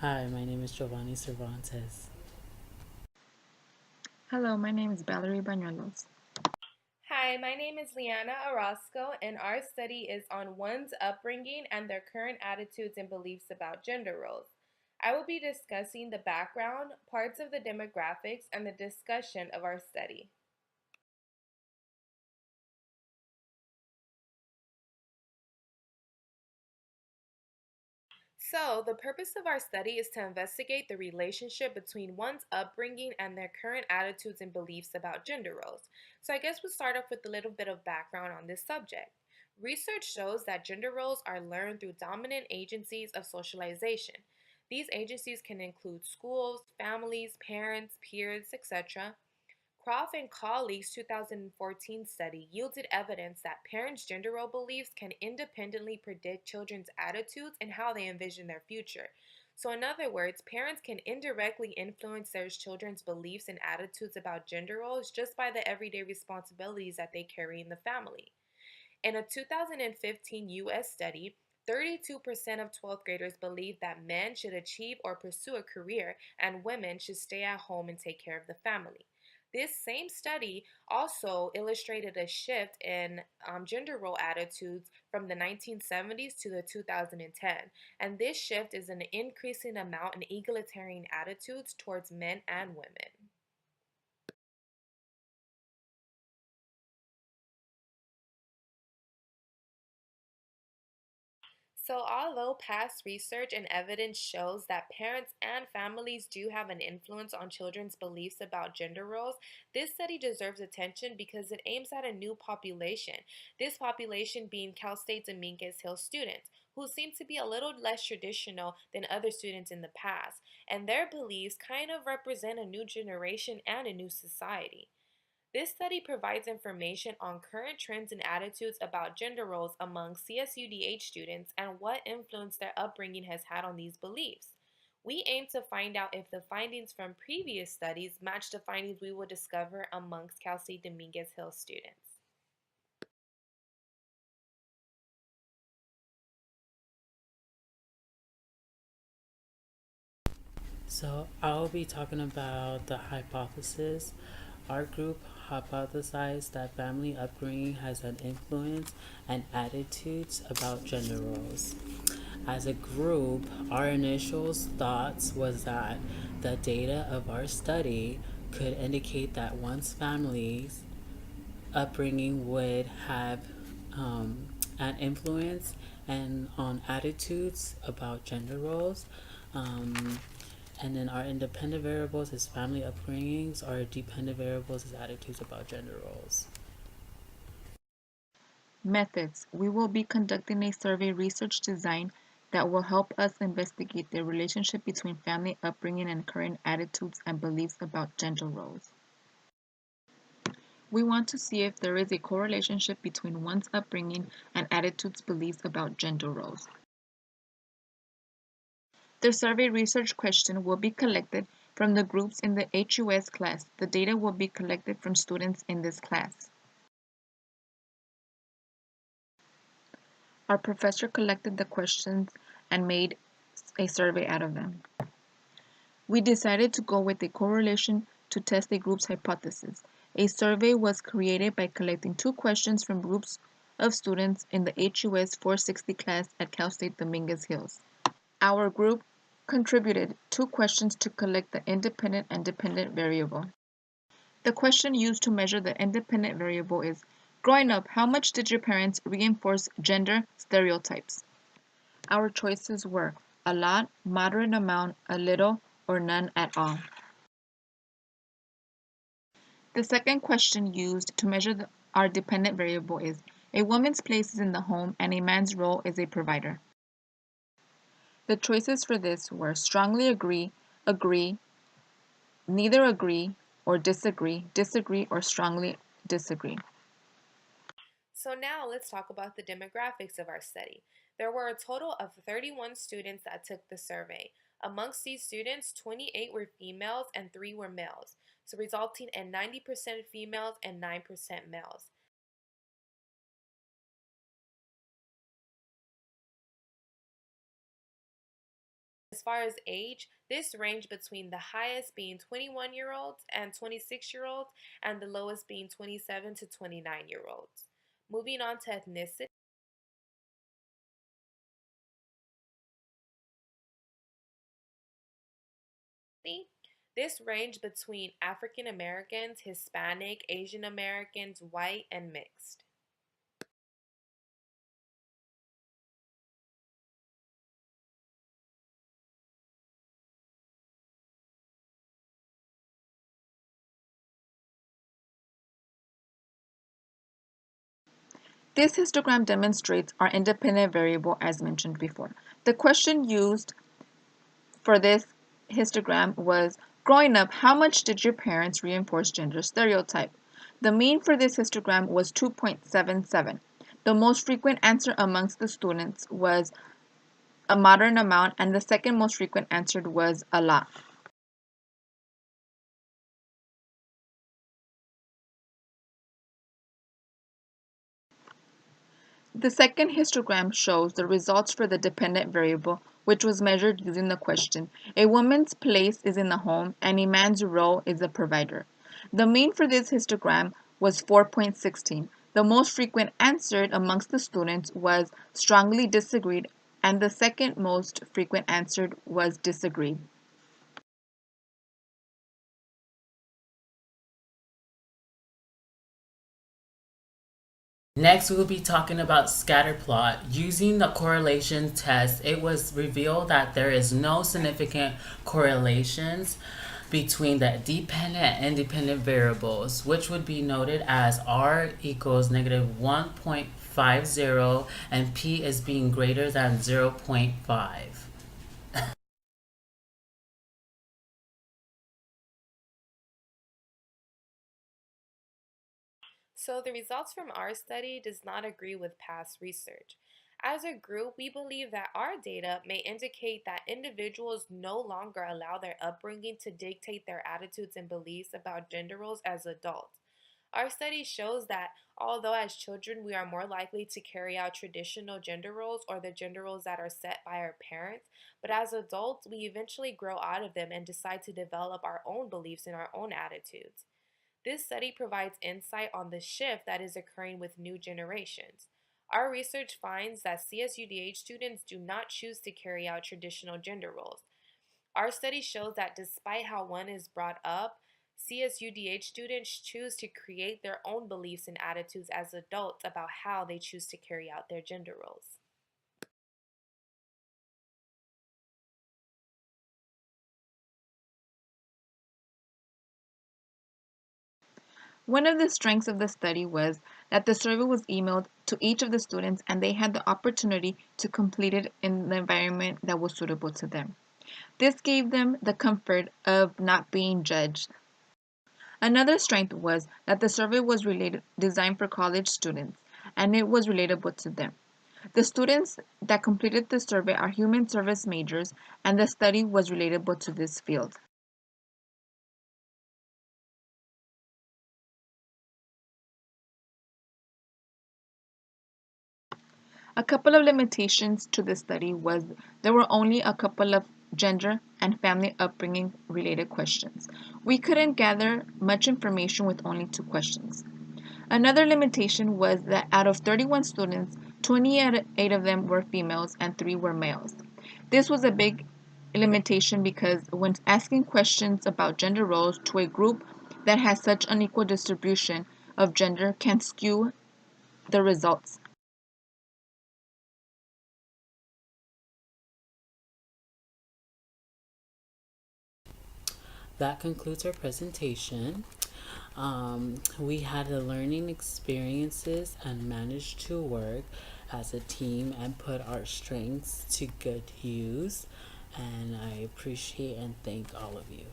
Hi, my name is Giovanni Cervantes. Hello, my name is Valerie Bañuelos. Hi, my name is Liana Orozco, and our study is on one's upbringing and their current attitudes and beliefs about gender roles. I will be discussing the background, parts of the demographics, and the discussion of our study. So, the purpose of our study is to investigate the relationship between one's upbringing and their current attitudes and beliefs about gender roles. So, I guess we'll start off with a little bit of background on this subject. Research shows that gender roles are learned through dominant agencies of socialization. These agencies can include schools, families, parents, peers, etc. Croft and colleagues' 2014 study yielded evidence that parents' gender role beliefs can independently predict children's attitudes and how they envision their future. So, in other words, parents can indirectly influence their children's beliefs and attitudes about gender roles just by the everyday responsibilities that they carry in the family. In a 2015 US study, 32% of 12th graders believe that men should achieve or pursue a career and women should stay at home and take care of the family. This same study also illustrated a shift in gender role attitudes from the 1970s to the 2010, and this shift is an increasing amount in egalitarian attitudes towards men and women. So, although past research and evidence shows that parents and families do have an influence on children's beliefs about gender roles, this study deserves attention because it aims at a new population. This population being Cal State Dominguez Hill students, who seem to be a little less traditional than other students in the past, and their beliefs kind of represent a new generation and a new society. This study provides information on current trends and attitudes about gender roles among CSUDH students and what influence their upbringing has had on these beliefs. We aim to find out if the findings from previous studies match the findings we will discover amongst Cal State Dominguez Hill students. So, I'll be talking about the hypothesis. Our group hypothesized that family upbringing has an influence and attitudes about gender roles. As a group, our initial thoughts was that the data of our study could indicate that one's family's upbringing would have an influence and on attitudes about gender roles. Um, and then our independent variables is family upbringings. Our dependent variables is attitudes about gender roles. Methods. We will be conducting a survey research design that will help us investigate the relationship between family upbringing and current attitudes and beliefs about gender roles. We want to see if there is a correlation between one's upbringing and attitudes beliefs about gender roles. The survey research question will be collected from the groups in the HUS class. The data will be collected from students in this class. Our professor collected the questions and made a survey out of them. We decided to go with a correlation to test a group's hypothesis. A survey was created by collecting two questions from groups of students in the HUS 460 class at Cal State Dominguez Hills. Our group contributed two questions to collect the independent and dependent variable. The question used to measure the independent variable is, growing up, how much did your parents reinforce gender stereotypes? Our choices were a lot, moderate amount, a little, or none at all. The second question used to measure our dependent variable is, a woman's place is in the home and a man's role is a provider. The choices for this were strongly agree, agree, neither agree, or disagree, disagree, or strongly disagree. So now let's talk about the demographics of our study. There were a total of 31 students that took the survey. Amongst these students, 28 were females and 3 were males, so resulting in 90% females and 9% males. As far as age, this ranged between the highest being 21-year-olds and 26-year-olds, and the lowest being 27 to 29-year-olds. Moving on to ethnicity, this ranged between African Americans, Hispanic, Asian Americans, white, and mixed. This histogram demonstrates our independent variable as mentioned before. The question used for this histogram was, growing up, how much did your parents reinforce gender stereotype? The mean for this histogram was 2.77. The most frequent answer amongst the students was a moderate amount, and the second most frequent answer was a lot. The second histogram shows the results for the dependent variable, which was measured using the question. A woman's place is in the home, and a man's role is a provider. The mean for this histogram was 4.16. The most frequent answered amongst the students was strongly disagreed, and the second most frequent answered was disagreed. Next, we will be talking about scatter plot. Using the correlation test, it was revealed that there is no significant correlations between the dependent and independent variables, which would be noted as r equals negative 1.50 and p is being greater than 0.5. So the results from our study does not agree with past research. As a group, we believe that our data may indicate that individuals no longer allow their upbringing to dictate their attitudes and beliefs about gender roles as adults. Our study shows that although as children we are more likely to carry out traditional gender roles or the gender roles that are set by our parents, but as adults we eventually grow out of them and decide to develop our own beliefs and our own attitudes. This study provides insight on the shift that is occurring with new generations. Our research finds that CSUDH students do not choose to carry out traditional gender roles. Our study shows that despite how one is brought up, CSUDH students choose to create their own beliefs and attitudes as adults about how they choose to carry out their gender roles. One of the strengths of the study was that the survey was emailed to each of the students and they had the opportunity to complete it in the environment that was suitable to them. This gave them the comfort of not being judged. Another strength was that the survey was designed for college students and it was relatable to them. The students that completed the survey are human service majors and the study was relatable to this field. A couple of limitations to this study was there were only a couple of gender and family upbringing related questions. We couldn't gather much information with only two questions. Another limitation was that out of 31 students, 28 of them were females and 3 were males. This was a big limitation because when asking questions about gender roles to a group that has such unequal distribution of gender can skew the results. That concludes our presentation. We had the learning experiences and managed to work as a team and put our strengths to good use. And I appreciate and thank all of you.